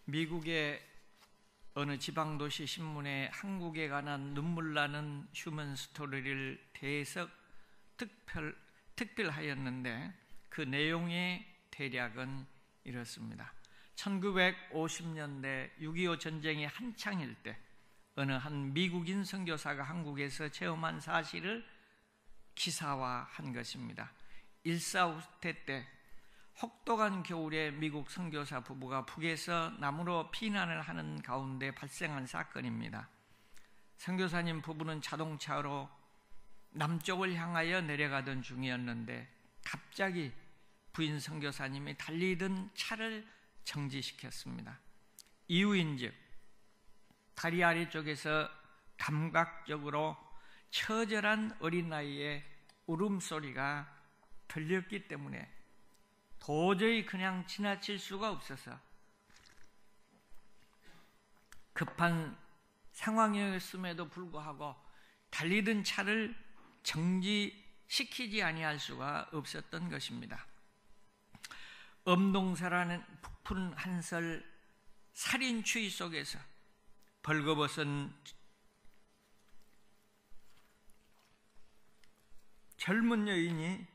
미국의 어느 지방도시 신문에 한국에 관한 눈물 나는 휴먼 스토리를 대해서 특별하였는데 그 내용의 대략은 이렇습니다. 1950년대 6.25 전쟁이 한창일 때 어느 한 미국인 선교사가 한국에서 체험한 사실을 기사화한 것입니다. 일사후퇴 때 혹독한 겨울에 미국 선교사 부부가 북에서 남으로 피난을 하는 가운데 발생한 사건입니다. 선교사님 부부는 자동차로 남쪽을 향하여 내려가던 중이었는데 갑자기 부인 선교사님이 달리던 차를 정지시켰습니다. 이유인즉 다리 아래쪽에서 감각적으로 처절한 어린아이의 울음소리가 들렸기 때문에 도저히 그냥 지나칠 수가 없어서 급한 상황이었음에도 불구하고 달리던 차를 정지시키지 아니할 수가 없었던 것입니다. 엄동설하는 북푼 한설 살인추위 속에서 벌거벗은 젊은 여인이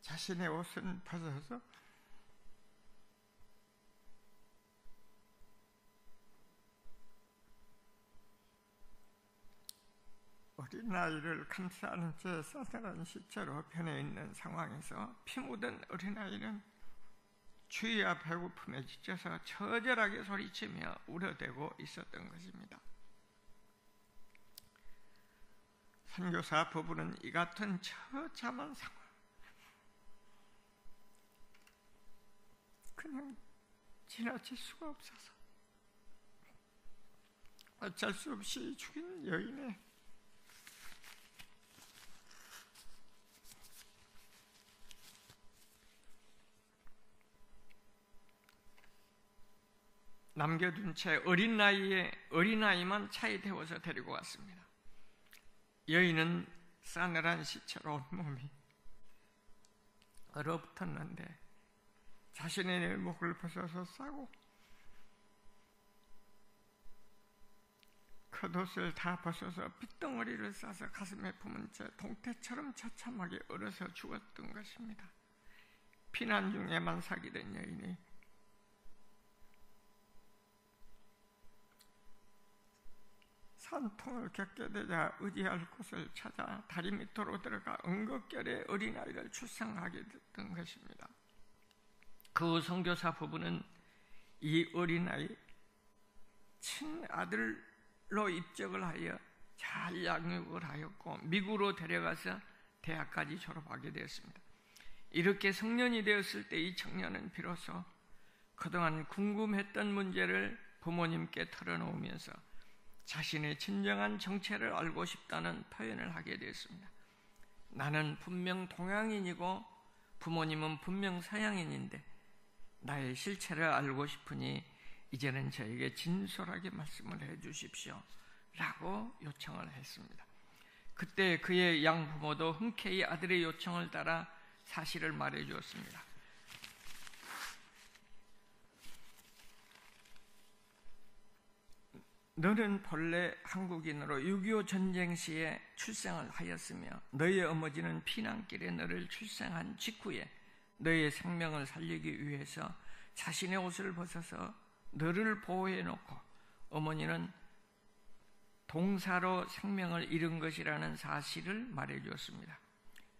자신의 옷은 벗어서 어린아이를 감싸는 채 싸늘한 시체로 변해 있는 상황에서 피 묻은 어린아이는 추위와 배고픔에 지쳐서 처절하게 소리치며 울어대고 있었던 것입니다. 선교사 부부는 이 같은 처참한 상황 그냥 지나칠 수가 없어서 어쩔 수 없이 죽인 여인의 남겨둔 채 어린아이만 차에 태워서 데리고 왔습니다. 여인은 싸늘한 시체로 온몸이 얼어붙었는데 자신의 내복을 벗어서 싸고 겉옷을 다 벗어서 핏덩어리를 싸서 가슴에 품은 채 동태처럼 처참하게 얼어서 죽었던 것입니다. 피난 중에만 사기된 여인이 산통을 겪게 되자 의지할 곳을 찾아 다리 밑으로 들어가 응급결에 어린아이를 출산하게 됐던 것입니다. 그 선교사 부부는 이 어린아이 친아들로 입적을 하여 잘 양육을 하였고 미국으로 데려가서 대학까지 졸업하게 되었습니다. 이렇게 성년이 되었을 때 이 청년은 비로소 그동안 궁금했던 문제를 부모님께 털어놓으면서 자신의 진정한 정체를 알고 싶다는 표현을 하게 되었습니다. 나는 분명 동양인이고 부모님은 분명 서양인인데 나의 실체를 알고 싶으니 이제는 저에게 진솔하게 말씀을 해 주십시오 라고 요청을 했습니다. 그때 그의 양부모도 흔쾌히 아들의 요청을 따라 사실을 말해 주었습니다. 너는 본래 한국인으로 6.25 전쟁 시에 출생을 하였으며 너의 어머니는 피난길에 너를 출생한 직후에 너의 생명을 살리기 위해서 자신의 옷을 벗어서 너를 보호해 놓고 어머니는 동사로 생명을 잃은 것이라는 사실을 말해 주었습니다.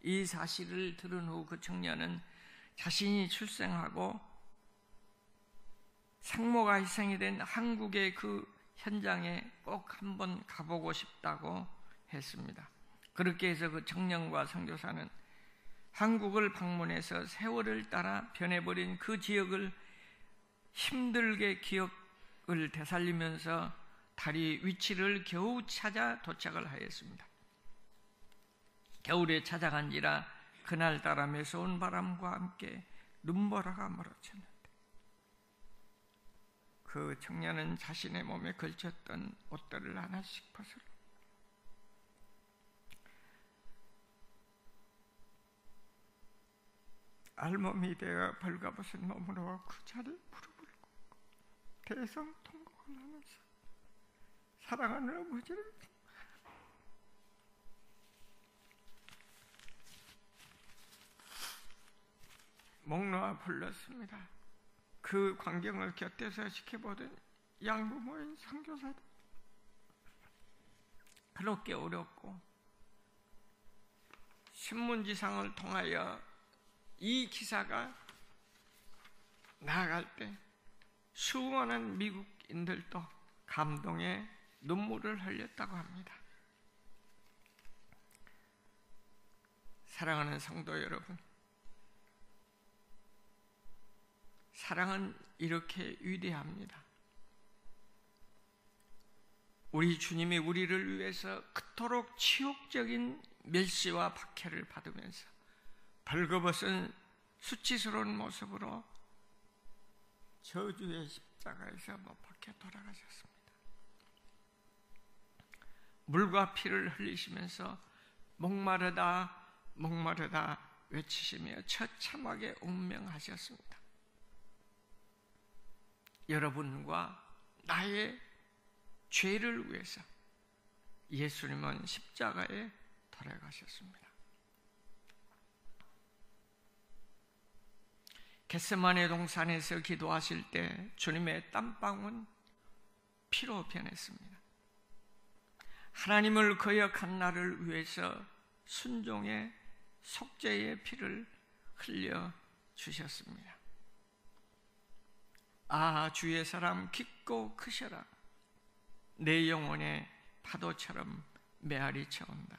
이 사실을 들은 후 그 청년은 자신이 출생하고 생모가 희생이 된 한국의 그 현장에 꼭 한번 가보고 싶다고 했습니다. 그렇게 해서 그 청년과 선교사는 한국을 방문해서 세월을 따라 변해버린 그 지역을 힘들게 기억을 되살리면서 다리 위치를 겨우 찾아 도착을 하였습니다. 겨울에 찾아간지라 그날따라 매서운 바람과 함께 눈보라가 몰아쳤는데 그 청년은 자신의 몸에 걸쳤던 옷들을 하나씩 벗으러 알몸이 되어 벌거벗은 몸으로 그 자리에 무릎을 꿇고 대성통곡을 하면서 사랑하는 아버지를 목 놓아 불렀습니다. 그 광경을 곁에서 지켜보던 양부모인 선교사들, 그렇게 어렵고 신문지상을 통하여 이 기사가 나아갈 때 수많은 미국인들도 감동의 눈물을 흘렸다고 합니다. 사랑하는 성도 여러분, 사랑은 이렇게 위대합니다. 우리 주님이 우리를 위해서 그토록 치욕적인 멸시와 박해를 받으면서 벌거벗은 수치스러운 모습으로 저주의 십자가에서 못 박혀 돌아가셨습니다. 물과 피를 흘리시면서 목마르다 목마르다 외치시며 처참하게 운명하셨습니다. 여러분과 나의 죄를 위해서 예수님은 십자가에 돌아가셨습니다. 겟세마네 동산에서 기도하실 때 주님의 땀방울은 피로 변했습니다. 하나님을 거역한 나를 위해서 순종의 속죄의 피를 흘려 주셨습니다. 아, 주의 사람 깊고 크셔라. 내 영혼의 파도처럼 메아리 쳐온다.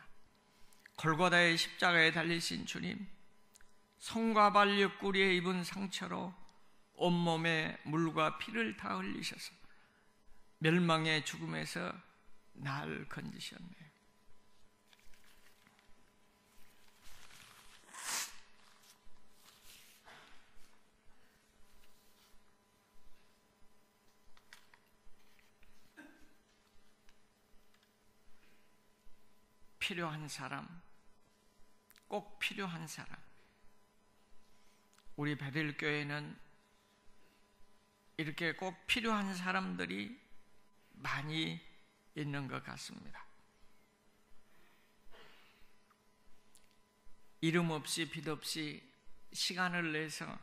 골고다의 십자가에 달리신 주님, 손과 발 옆구리에 입은 상처로 온몸에 물과 피를 다 흘리셔서 멸망의 죽음에서 날 건지셨네요. 필요한 사람, 꼭 필요한 사람. 우리 베들교회는 이렇게 꼭 필요한 사람들이 많이 있는 것 같습니다. 이름 없이 빛 없이 시간을 내서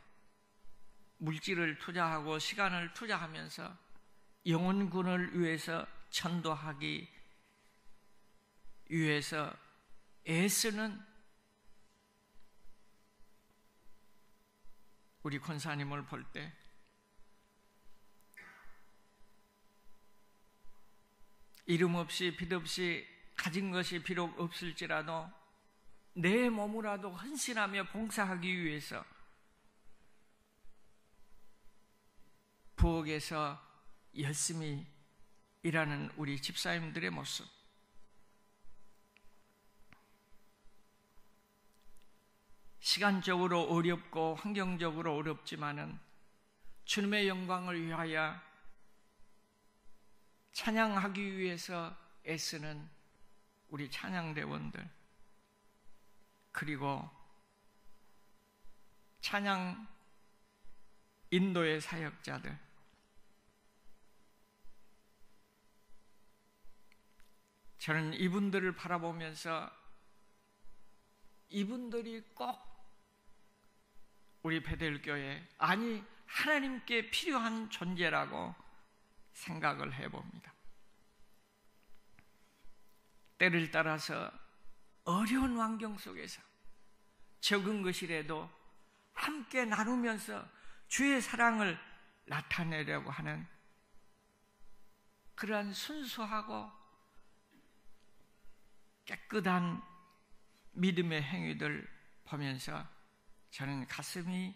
물질을 투자하고 시간을 투자하면서 영혼군을 위해서 전도하기 위해서 애쓰는 우리 권사님을 볼 때 이름 없이 빛 없이 가진 것이 비록 없을지라도 내 몸이라도 헌신하며 봉사하기 위해서 부엌에서 열심히 일하는 우리 집사님들의 모습, 시간적으로 어렵고 환경적으로 어렵지만은 주님의 영광을 위하여 찬양하기 위해서 애쓰는 우리 찬양대원들, 그리고 찬양 인도의 사역자들, 저는 이분들을 바라보면서 이분들이 꼭 우리 베들교회, 아니 하나님께 필요한 존재라고 생각을 해봅니다. 때를 따라서 어려운 환경 속에서 적은 것이라도 함께 나누면서 주의 사랑을 나타내려고 하는 그러한 순수하고 깨끗한 믿음의 행위들 보면서 저는 가슴이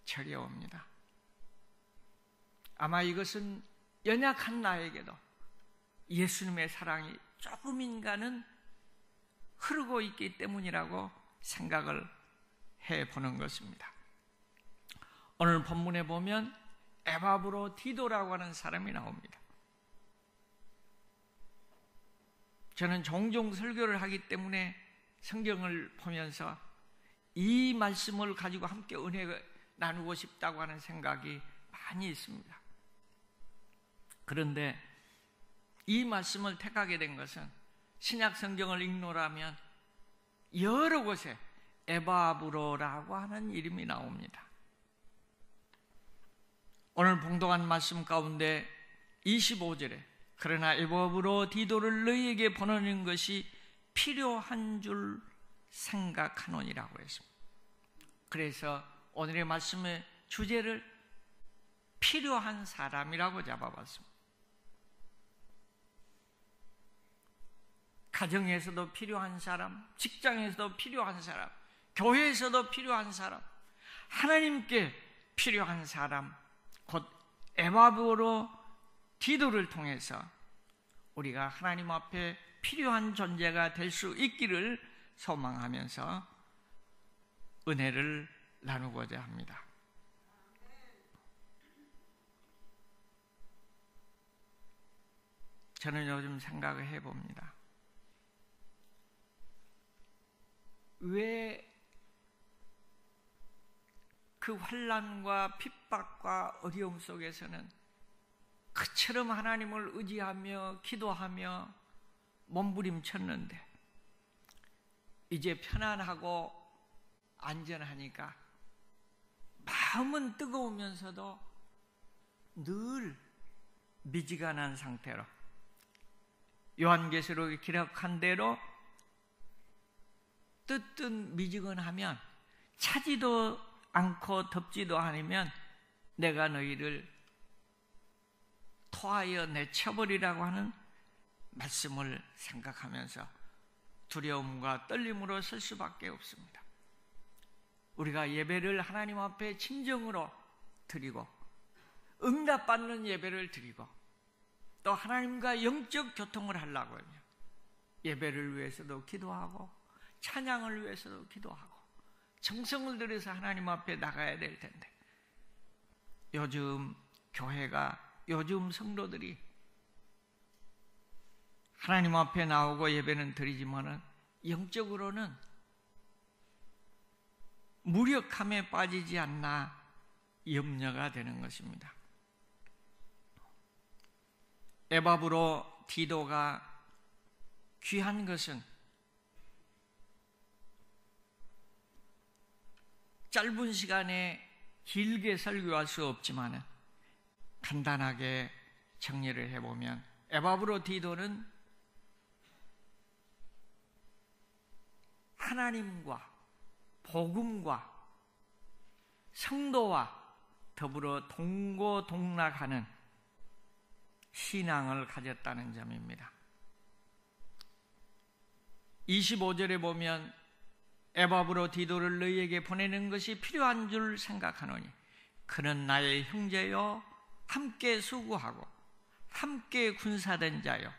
저려옵니다. 아마 이것은 연약한 나에게도 예수님의 사랑이 조금인가는 흐르고 있기 때문이라고 생각을 해보는 것입니다. 오늘 본문에 보면 에바브로디도라고 하는 사람이 나옵니다. 저는 종종 설교를 하기 때문에 성경을 보면서 이 말씀을 가지고 함께 은혜 나누고 싶다고 하는 생각이 많이 있습니다. 그런데 이 말씀을 택하게 된 것은 신약 성경을 읽노라면 여러 곳에 에바브로라고 하는 이름이 나옵니다. 오늘 봉독한 말씀 가운데 25절에 그러나 에바브로 디도를 너희에게 보내는 것이 필요한 줄 생각하노니라고 했습니다. 그래서 오늘의 말씀의 주제를 필요한 사람이라고 잡아봤습니다. 가정에서도 필요한 사람, 직장에서도 필요한 사람, 교회에서도 필요한 사람, 하나님께 필요한 사람, 곧 에바브로 디도를 통해서 우리가 하나님 앞에 필요한 존재가 될 수 있기를 소망하면서 은혜를 나누고자 합니다. 저는 요즘 생각을 해봅니다. 왜 그 환난과 핍박과 어려움 속에서는 그처럼 하나님을 의지하며 기도하며 몸부림쳤는데 이제 편안하고 안전하니까 마음은 뜨거우면서도 늘 미지근한 상태로 요한계시록에 기록한 대로 뜨뜻 미지근하면 차지도 않고 덥지도 않으면 내가 너희를 토하여 내쳐버리라고 하는 말씀을 생각하면서 두려움과 떨림으로 설 수밖에 없습니다. 우리가 예배를 하나님 앞에 진정으로 드리고 응답받는 예배를 드리고 또 하나님과 영적 교통을 하려고 하면 예배를 위해서도 기도하고 찬양을 위해서도 기도하고 정성을 들여서 하나님 앞에 나가야 될 텐데 요즘 교회가 요즘 성도들이 하나님 앞에 나오고 예배는 드리지만은 영적으로는 무력함에 빠지지 않나 염려가 되는 것입니다. 에바브로 디도가 귀한 것은 짧은 시간에 길게 설교할 수 없지만 간단하게 정리를 해보면 에바브로 디도는 하나님과 복음과 성도와 더불어 동고동락하는 신앙을 가졌다는 점입니다. 25절에 보면 에바브로 디도를 너희에게 보내는 것이 필요한 줄 생각하노니 그는 나의 형제요 함께 수고하고 함께 군사된 자요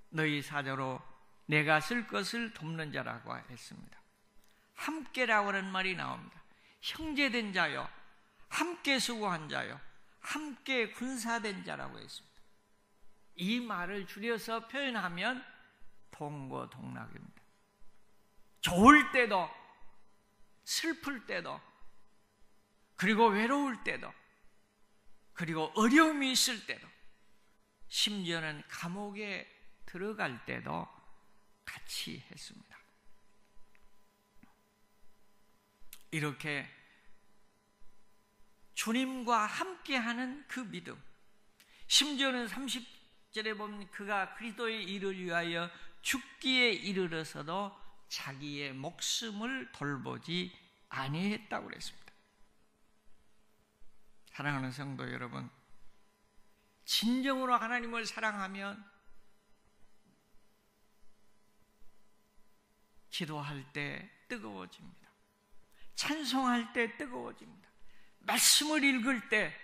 너희 사저로 내가 쓸 것을 돕는 자라고 했습니다. 함께라고 하는 말이 나옵니다. 형제된 자요 함께 수고한 자요 함께 군사된 자라고 했습니다. 이 말을 줄여서 표현하면 동고동락입니다. 좋을 때도 슬플 때도 그리고 외로울 때도 그리고 어려움이 있을 때도 심지어는 감옥에 들어갈 때도 같이 했습니다. 이렇게 주님과 함께하는 그 믿음, 심지어는 30절에 보면 그가 그리스도의 일을 위하여 죽기에 이르러서도 자기의 목숨을 돌보지 아니했다고 그랬습니다. 사랑하는 성도 여러분, 진정으로 하나님을 사랑하면 기도할 때 뜨거워집니다. 찬송할 때 뜨거워집니다. 말씀을 읽을 때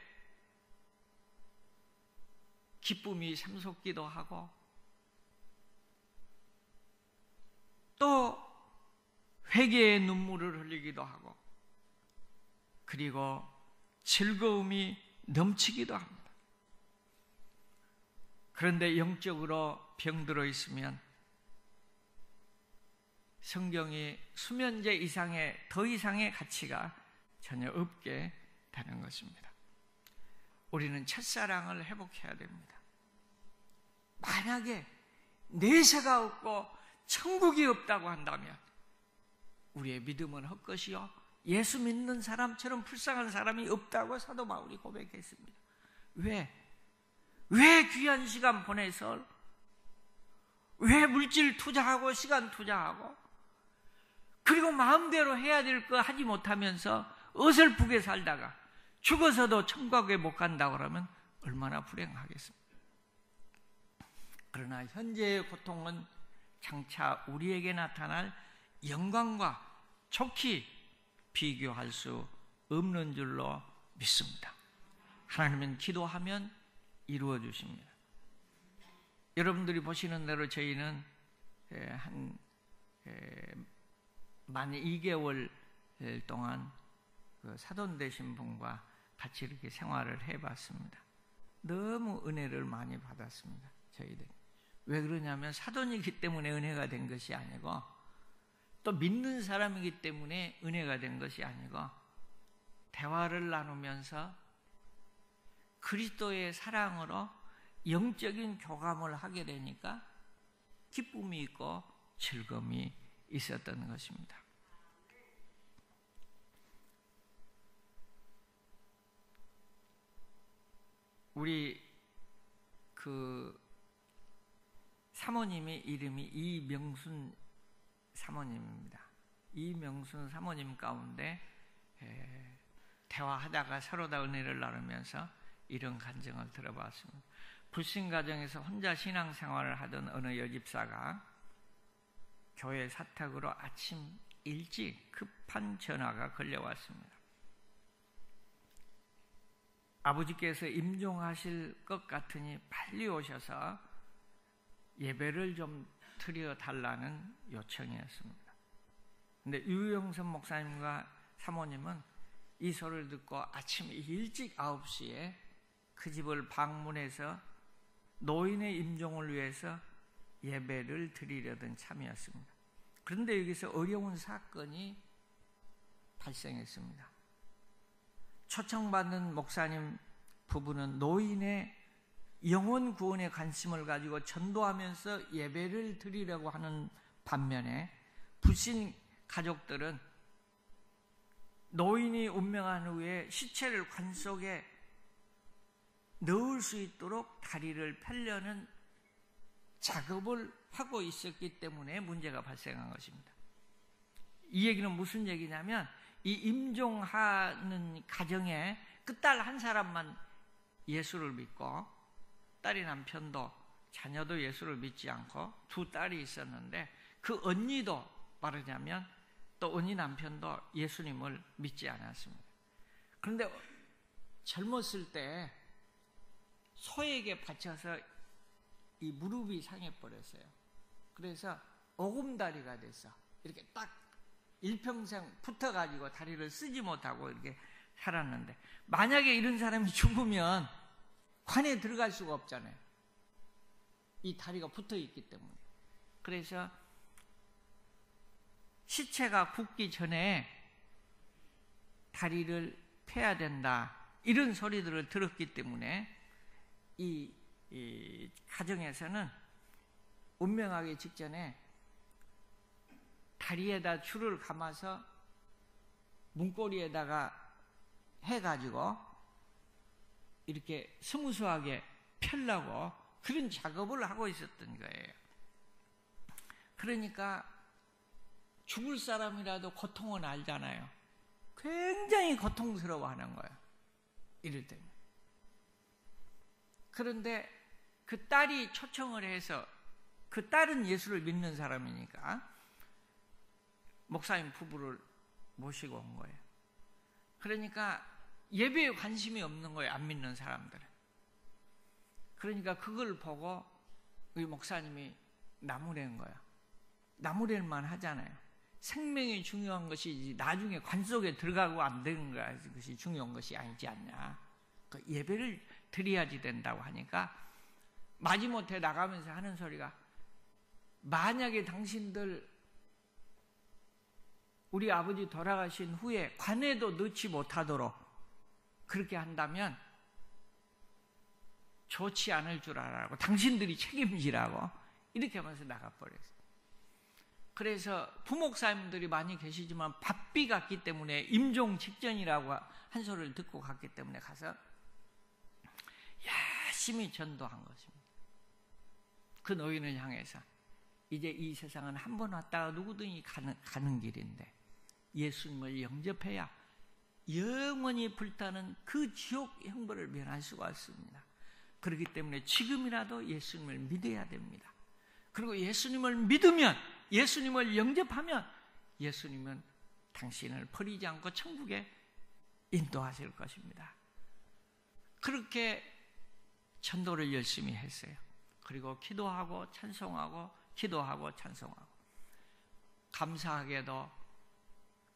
기쁨이 샘솟기도 하고 또 회개의 눈물을 흘리기도 하고 그리고 즐거움이 넘치기도 합니다. 그런데 영적으로 병들어 있으면 성경이 수면제 이상의 더 이상의 가치가 전혀 없게 되는 것입니다. 우리는 첫사랑을 회복해야 됩니다. 만약에 내세가 없고 천국이 없다고 한다면 우리의 믿음은 헛것이요 예수 믿는 사람처럼 불쌍한 사람이 없다고 사도 바울이 고백했습니다. 왜 귀한 시간 보내서 왜 물질 투자하고 시간 투자하고 그리고 마음대로 해야 될 거 하지 못하면서 어설프게 살다가 죽어서도 천국에 못 간다고 그러면 얼마나 불행하겠습니까? 그러나 현재의 고통은 장차 우리에게 나타날 영광과 좋게 비교할 수 없는 줄로 믿습니다. 하나님은 기도하면 이루어 주십니다. 여러분들이 보시는 대로 저희는 만 2개월 동안 그 사돈 되신 분과 같이 이렇게 생활을 해봤습니다. 너무 은혜를 많이 받았습니다. 저희들이. 왜 그러냐면 사돈이기 때문에 은혜가 된 것이 아니고 또 믿는 사람이기 때문에 은혜가 된 것이 아니고 대화를 나누면서 그리스도의 사랑으로 영적인 교감을 하게 되니까 기쁨이 있고 즐거움이 있었던 것입니다. 우리 그 사모님의 이름이 이명순 사모님입니다. 이명순 사모님 가운데 대화하다가 서로 다 은혜를 나누면서 이런 간증을 들어봤습니다. 불신 가정에서 혼자 신앙생활을 하던 어느 여집사가 교회 사택으로 아침 일찍 급한 전화가 걸려왔습니다. 아버지께서 임종하실 것 같으니 빨리 오셔서 예배를 좀 드려달라는 요청이었습니다. 근데 유영선 목사님과 사모님은 이 소리를 듣고 아침 일찍 9시에 그 집을 방문해서 노인의 임종을 위해서 예배를 드리려던 참이었습니다. 그런데 여기서 어려운 사건이 발생했습니다. 초청받는 목사님 부부는 노인의 영혼 구원에 관심을 가지고 전도하면서 예배를 드리려고 하는 반면에 불신 가족들은 노인이 운명한 후에 시체를 관 속에 넣을 수 있도록 다리를 펴려는 작업을 하고 있었기 때문에 문제가 발생한 것입니다. 이 얘기는 무슨 얘기냐면 이 임종하는 가정에 그 딸 한 사람만 예수를 믿고 딸이 남편도 자녀도 예수를 믿지 않고 두 딸이 있었는데 그 언니도 말하자면 또 언니 남편도 예수님을 믿지 않았습니다. 그런데 젊었을 때 소에게 받쳐서 이 무릎이 상해버렸어요. 그래서 오금다리가 됐어. 이렇게 딱 일평생 붙어가지고 다리를 쓰지 못하고 이렇게 살았는데 만약에 이런 사람이 죽으면 관에 들어갈 수가 없잖아요. 이 다리가 붙어있기 때문에. 그래서 시체가 굳기 전에 다리를 펴야 된다 이런 소리들을 들었기 때문에 이 가정에서는 운명하기 직전에 다리에다 줄을 감아서 문고리에다가 해가지고 이렇게 스무스하게 펴려고 그런 작업을 하고 있었던 거예요. 그러니까 죽을 사람이라도 고통은 알잖아요. 굉장히 고통스러워하는 거예요. 이럴 때는. 그런데 그 딸이 초청을 해서 그 딸은 예수를 믿는 사람이니까 목사님 부부를 모시고 온 거예요. 그러니까 예배에 관심이 없는 거예요. 안 믿는 사람들은. 그러니까 그걸 보고 우리 목사님이 나무랜 거야. 나무랜만 하잖아요. 생명이 중요한 것이지 나중에 관 속에 들어가고 안 되는 것이 중요한 것이 아니지 않냐. 그 예배를 드려야지 된다고 하니까 마지못해 나가면서 하는 소리가 만약에 당신들 우리 아버지 돌아가신 후에 관에도 넣지 못하도록 그렇게 한다면 좋지 않을 줄 알아라고, 당신들이 책임지라고 이렇게 하면서 나가버렸어요. 그래서 부목사님들이 많이 계시지만 바삐 갔기 때문에 임종 직전이라고 한 소리를 듣고 갔기 때문에 가서 열심히 전도한 것입니다. 그 노인을 향해서 이제 이 세상은 한 번 왔다가 누구든지 가는 길인데 예수님을 영접해야 영원히 불타는 그 지옥 형벌을 면할 수가 있습니다. 그렇기 때문에 지금이라도 예수님을 믿어야 됩니다. 그리고 예수님을 믿으면, 예수님을 영접하면 예수님은 당신을 버리지 않고 천국에 인도하실 것입니다. 그렇게 전도를 열심히 했어요. 그리고 기도하고 찬송하고 기도하고 찬송하고, 감사하게도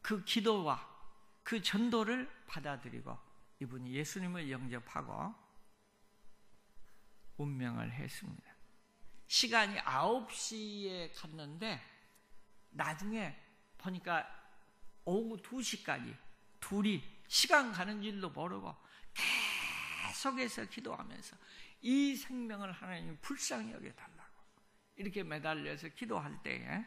그 기도와 그 전도를 받아들이고 이분이 예수님을 영접하고 운명을 했습니다. 시간이 9시에 갔는데 나중에 보니까 오후 2시까지 둘이 시간 가는 줄도 모르고 계속해서 기도하면서 이 생명을 하나님이 불쌍히 여겨달라고 이렇게 매달려서 기도할 때에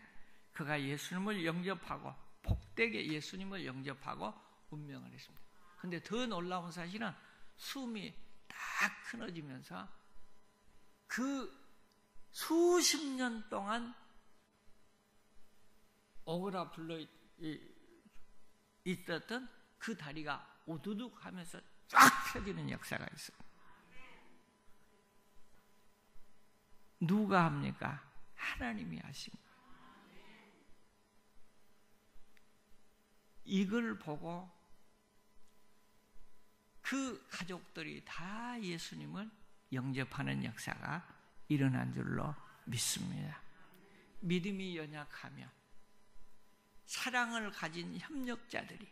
그가 예수님을 영접하고 복되게 예수님을 영접하고 운명을 했습니다. 그런데 더 놀라운 사실은 숨이 딱 끊어지면서 그 수십 년 동안 오그라불러 있었던 그 다리가 오두둑 하면서 쫙 펴지는 역사가 있어요. 누가 합니까? 하나님이 하십니다. 이걸 보고 그 가족들이 다 예수님을 영접하는 역사가 일어난 줄로 믿습니다. 믿음이 연약하면 사랑을 가진 협력자들이,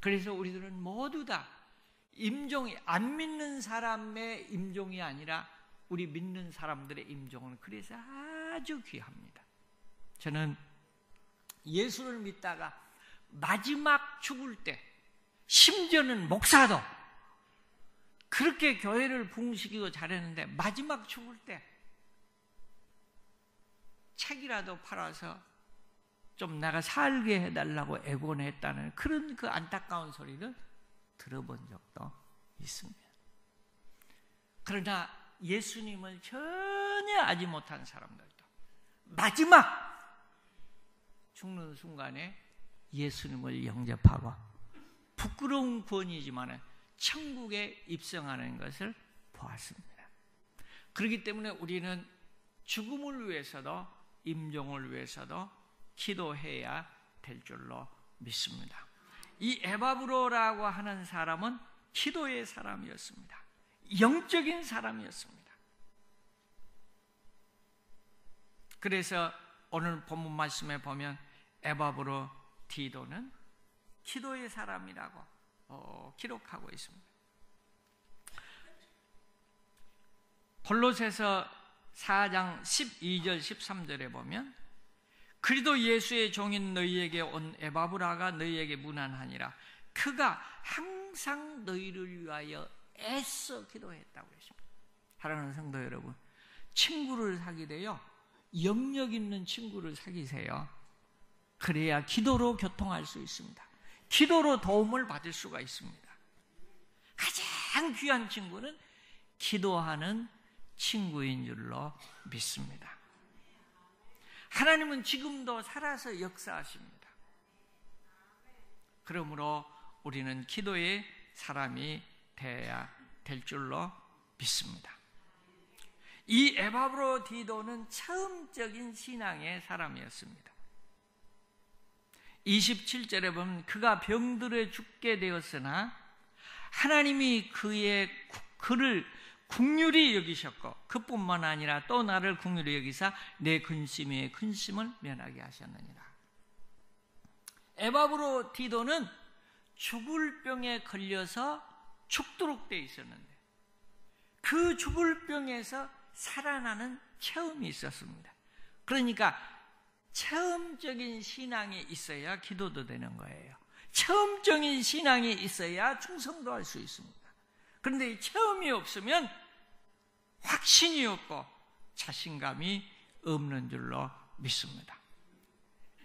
그래서 우리들은 모두 다 임종이, 안 믿는 사람의 임종이 아니라 우리 믿는 사람들의 임종은 그래서 아주 귀합니다. 저는 예수를 믿다가 마지막 죽을 때, 심지어는 목사도 그렇게 교회를 부흥시키고 잘했는데 마지막 죽을 때 책이라도 팔아서 좀 내가 살게 해달라고 애곤했다는 그런 그 안타까운 소리를 들어본 적도 있습니다. 그러나 예수님을 전혀 알지 못한 사람들도 마지막 죽는 순간에 예수님을 영접하고 부끄러운 구원이지만 천국에 입성하는 것을 보았습니다. 그렇기 때문에 우리는 죽음을 위해서도 임종을 위해서도 기도해야 될 줄로 믿습니다. 이 에바브로라고 하는 사람은 기도의 사람이었습니다. 영적인 사람이었습니다. 그래서 오늘 본문 말씀에 보면 에바브로 디도는 기도의 사람이라고 기록하고 있습니다. 골로새서 4장 12절 13절에 보면 그리도 예수의 종인 너희에게 온 에바브라가 너희에게 문안하니라. 그가 항상 너희를 위하여 애써 기도했다고 했습니다. 사랑하는 성도 여러분, 친구를 사귀되요 영역 있는 친구를 사귀세요. 그래야 기도로 교통할 수 있습니다. 기도로 도움을 받을 수가 있습니다. 가장 귀한 친구는 기도하는 친구인 줄로 믿습니다. 하나님은 지금도 살아서 역사하십니다. 그러므로 우리는 기도의 사람이 되어야 될 줄로 믿습니다. 이 에바브로 디도는 처음적인 신앙의 사람이었습니다. 27절에 보면 그가 병들어 죽게 되었으나 하나님이 그를 긍휼히 여기셨고 그뿐만 아니라 또 나를 긍휼히 여기사 내 근심의 근심을 면하게 하셨느니라. 에바브로 디도는 죽을 병에 걸려서 죽도록 되어 있었는데 그 죽을 병에서 살아나는 체험이 있었습니다. 그러니까 체험적인 신앙이 있어야 기도도 되는 거예요. 체험적인 신앙이 있어야 충성도 할 수 있습니다. 그런데 이 체험이 없으면 확신이 없고 자신감이 없는 줄로 믿습니다.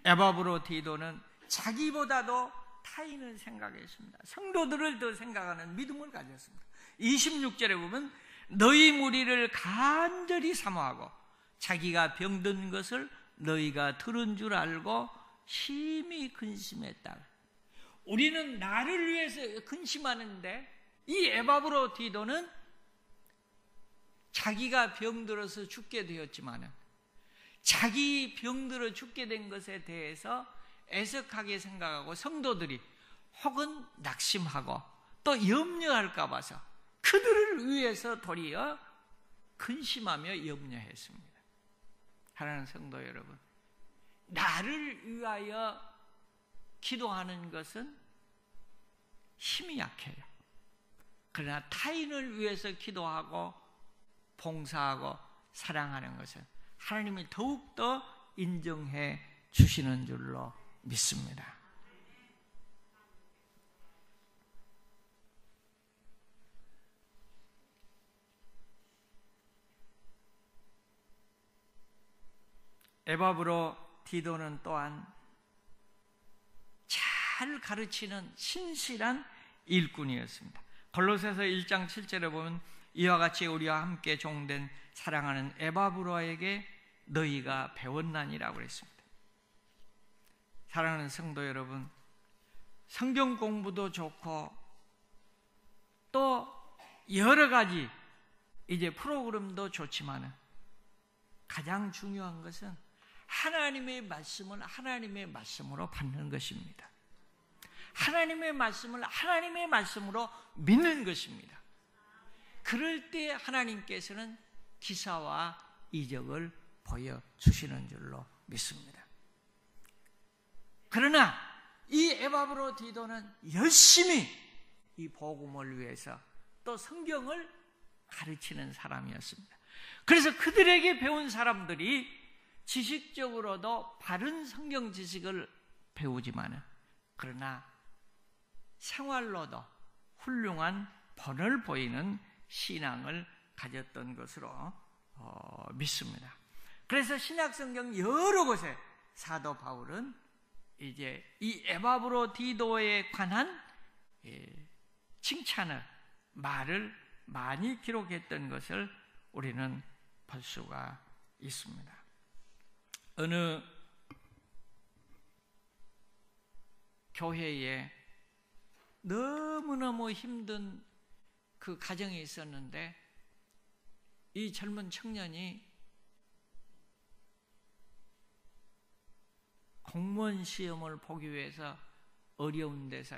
에바브로디도는 자기보다도 타인을 생각했습니다. 성도들을 더 생각하는 믿음을 가졌습니다. 26절에 보면 너희 무리를 간절히 사모하고 자기가 병든 것을 너희가 들은 줄 알고 심히 근심했다. 우리는 나를 위해서 근심하는데 이 에바브로디도는 자기가 병들어서 죽게 되었지만 자기 병들어 죽게 된 것에 대해서 애석하게 생각하고 성도들이 혹은 낙심하고 또 염려할까 봐서 그들을 위해서 도리어 근심하며 염려했습니다. 사랑하는 성도 여러분, 나를 위하여 기도하는 것은 힘이 약해요. 그러나 타인을 위해서 기도하고 봉사하고 사랑하는 것은 하나님이 더욱더 인정해 주시는 줄로 믿습니다. 에바브로디도는 또한 잘 가르치는 신실한 일꾼이었습니다. 골로새서 1장 7절에 보면 이와 같이 우리와 함께 종된 사랑하는 에바브로에게 너희가 배웠나니라고 그랬습니다. 사랑하는 성도 여러분, 성경 공부도 좋고 또 여러 가지 이제 프로그램도 좋지만 가장 중요한 것은 하나님의 말씀을 하나님의 말씀으로 받는 것입니다. 하나님의 말씀을 하나님의 말씀으로 믿는 것입니다. 그럴 때 하나님께서는 기사와 이적을 보여주시는 줄로 믿습니다. 그러나 이 에바브로디도는 열심히 이 복음을 위해서 또 성경을 가르치는 사람이었습니다. 그래서 그들에게 배운 사람들이 지식적으로도 바른 성경 지식을 배우지만 그러나 생활로도 훌륭한 본을 보이는 신앙을 가졌던 것으로 믿습니다. 그래서 신약성경 여러 곳에 사도 바울은 이제 이 에바브로디도에 관한 칭찬을 말을 많이 기록했던 것을 우리는 볼 수가 있습니다. 어느 교회에 너무너무 힘든 그 가정이 있었는데 이 젊은 청년이 공무원 시험을 보기 위해서 어려운 데서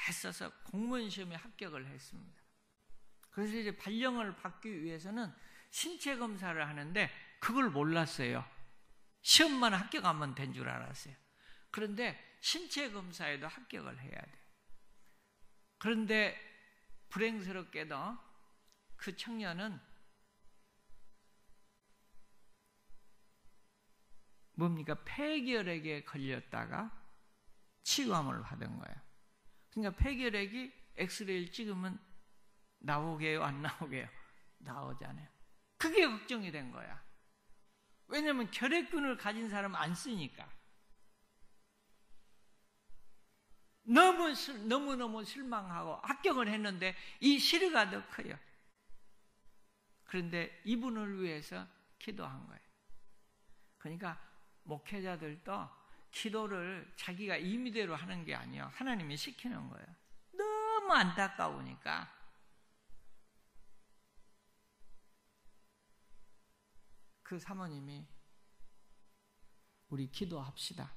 애써서 공무원 시험에 합격을 했습니다. 그래서 이제 발령을 받기 위해서는 신체 검사를 하는데 그걸 몰랐어요. 시험만 합격하면 된 줄 알았어요. 그런데 신체 검사에도 합격을 해야 돼요. 그런데 불행스럽게도 그 청년은 뭡니까? 폐결핵에 걸렸다가 치유함을 받은 거예요. 그러니까 폐결핵이 엑스레이를 찍으면 나오게요? 안 나오게요? 나오잖아요. 그게 걱정이 된 거야. 왜냐하면 결핵균을 가진 사람은 안 쓰니까. 너무너무 실망하고 합격을 했는데 이 시르가 더 커요. 그런데 이분을 위해서 기도한 거예요. 그러니까 목회자들도 기도를 자기가 임의대로 하는 게 아니에요. 하나님이 시키는 거예요. 너무 안타까우니까. 그 사모님이 우리 기도합시다.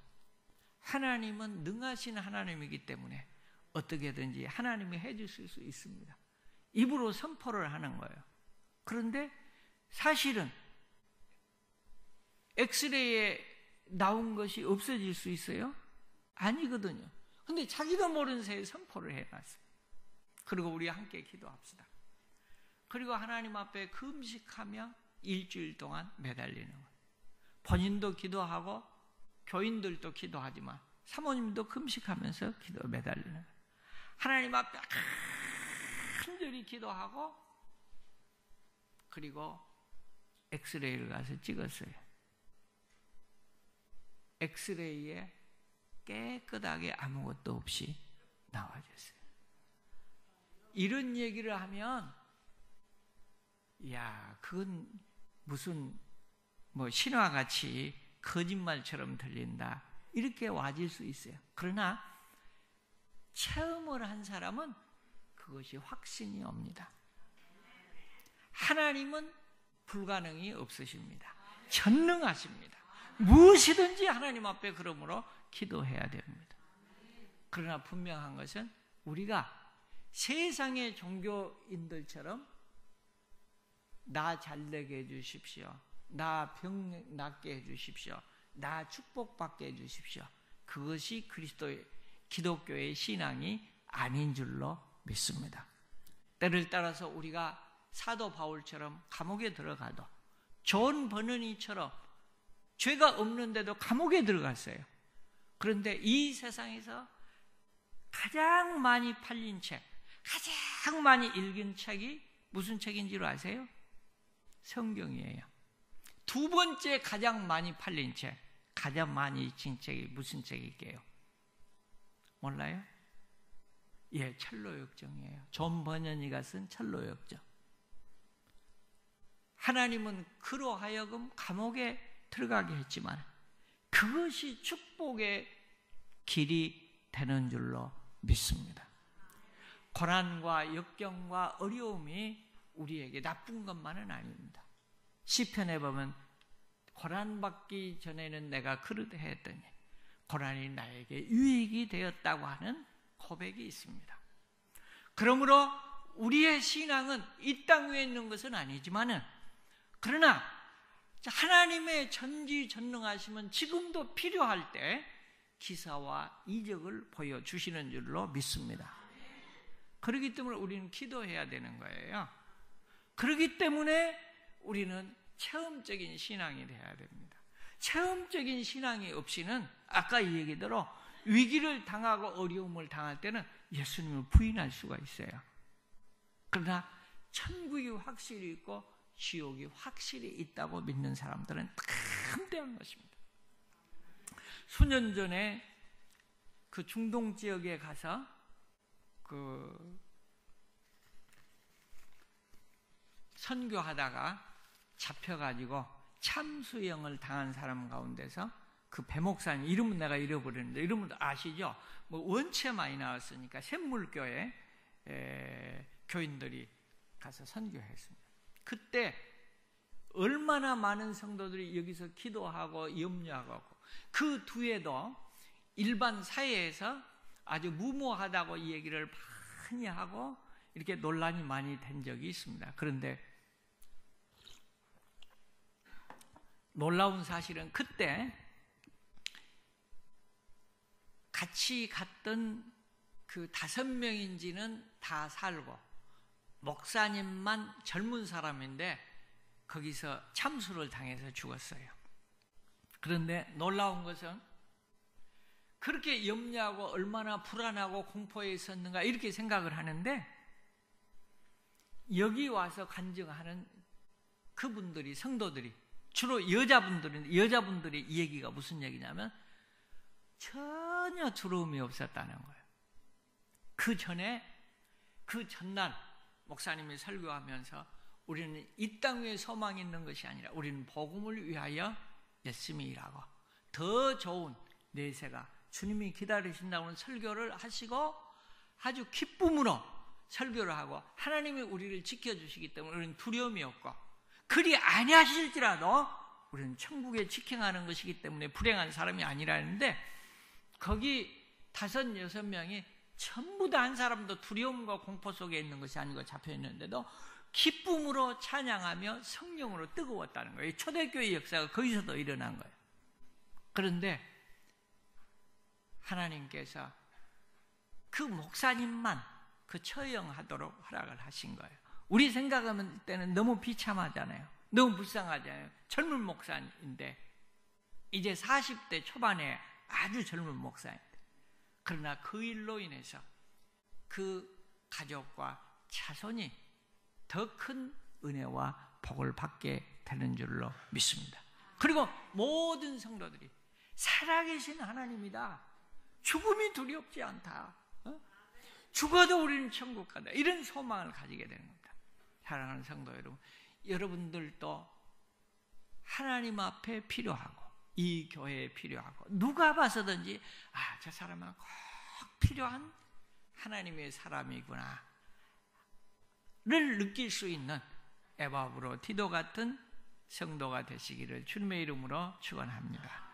하나님은 능하신 하나님이기 때문에 어떻게든지 하나님이 해주실 수 있습니다. 입으로 선포를 하는 거예요. 그런데 사실은 엑스레이에 나온 것이 없어질 수 있어요? 아니거든요. 근데 자기도 모르는 새에 선포를 해놨어요. 그리고 우리 함께 기도합시다. 그리고 하나님 앞에 금식하며 일주일 동안 매달리는 거예요. 본인도 기도하고 교인들도 기도하지만 사모님도 금식하면서 기도 매달리는 거예요. 하나님 앞에 간절히 기도하고 그리고 엑스레이를 가서 찍었어요. 엑스레이에 깨끗하게 아무것도 없이 나와졌어요. 이런 얘기를 하면 야, 그건 무슨 뭐 신화같이 거짓말처럼 들린다 이렇게 와질 수 있어요. 그러나 체험을 한 사람은 그것이 확신이 옵니다. 하나님은 불가능이 없으십니다. 전능하십니다. 무엇이든지 하나님 앞에 그러므로 기도해야 됩니다. 그러나 분명한 것은 우리가 세상의 종교인들처럼 나 잘되게 해주십시오, 나 병 낫게 해주십시오, 나 축복받게 해주십시오, 그것이 그리스도의 기독교의 신앙이 아닌 줄로 믿습니다. 때를 따라서 우리가 사도 바울처럼 감옥에 들어가도 존 버너니처럼 죄가 없는데도 감옥에 들어갔어요. 그런데 이 세상에서 가장 많이 팔린 책, 가장 많이 읽은 책이 무슨 책인지로 아세요? 성경이에요. 두 번째 가장 많이 팔린 책, 가장 많이 읽힌 책이 무슨 책일게요? 몰라요? 예, 철로역정이에요. 존 버너니가 쓴 철로역정. 하나님은 그로 하여금 감옥에 들어가게 했지만 그것이 축복의 길이 되는 줄로 믿습니다. 고난과 역경과 어려움이 우리에게 나쁜 것만은 아닙니다. 시편에 보면 고난받기 전에는 내가 그릇했더니 고난이 나에게 유익이 되었다고 하는 고백이 있습니다. 그러므로 우리의 신앙은 이 땅 위에 있는 것은 아니지만은 그러나 하나님의 전지전능하심은 지금도 필요할 때 기사와 이적을 보여주시는 줄로 믿습니다. 그렇기 때문에 우리는 기도해야 되는 거예요. 그렇기 때문에 우리는 체험적인 신앙이 돼야 됩니다. 체험적인 신앙이 없이는 아까 이 얘기대로 위기를 당하고 어려움을 당할 때는 예수님을 부인할 수가 있어요. 그러나 천국이 확실히 있고 지옥이 확실히 있다고 믿는 사람들은 담대한 것입니다. 수년 전에 그 중동 지역에 가서 선교하다가 잡혀가지고 참수형을 당한 사람 가운데서 그 배목사님, 이름은 내가 잃어버렸는데 이름은 아시죠? 뭐 원체 많이 나왔으니까 샘물교회 교인들이 가서 선교했습니다. 그때 얼마나 많은 성도들이 여기서 기도하고 염려하고 그 뒤에도 일반 사회에서 아주 무모하다고 이 얘기를 많이 하고 이렇게 논란이 많이 된 적이 있습니다. 그런데 놀라운 사실은 그때 같이 갔던 그 5명인지는 다 살고 목사님만 젊은 사람인데 거기서 참수를 당해서 죽었어요. 그런데 놀라운 것은 그렇게 염려하고 얼마나 불안하고 공포에 있었는가 이렇게 생각을 하는데 여기 와서 간증하는 그분들이 성도들이 주로 여자분들이 이 얘기가 무슨 얘기냐면 전혀 두려움이 없었다는 거예요. 그 전날 목사님이 설교하면서 우리는 이 땅 위에 소망이 있는 것이 아니라 우리는 복음을 위하여 열심히 일하고 더 좋은 내세가 주님이 기다리신다고는 설교를 하시고 아주 기쁨으로 설교를 하고 하나님이 우리를 지켜주시기 때문에 우리는 두려움이 없고 그리 아니하실지라도 우리는 천국에 직행하는 것이기 때문에 불행한 사람이 아니라는데 거기 5, 6명이 전부 다 한 사람도 두려움과 공포 속에 있는 것이 아니고 잡혀있는데도 기쁨으로 찬양하며 성령으로 뜨거웠다는 거예요. 초대교회 역사가 거기서도 일어난 거예요. 그런데 하나님께서 그 목사님만 그 처형하도록 허락을 하신 거예요. 우리 생각하면 때는 너무 비참하잖아요. 너무 불쌍하잖아요. 젊은 목사인데 이제 40대 초반에 아주 젊은 목사입니다. 그러나 그 일로 인해서 그 가족과 자손이 더 큰 은혜와 복을 받게 되는 줄로 믿습니다. 그리고 모든 성도들이 살아계신 하나님이다, 죽음이 두렵지 않다, 죽어도 우리는 천국 가다, 이런 소망을 가지게 되는 겁니다. 사랑하는 성도 여러분, 여러분들도 하나님 앞에 필요하고 이 교회에 필요하고 누가 봐서든지 저 사람은 꼭 필요한 하나님의 사람이구나 를 느낄 수 있는 에바브로 디도 같은 성도가 되시기를 주님의 이름으로 축원합니다.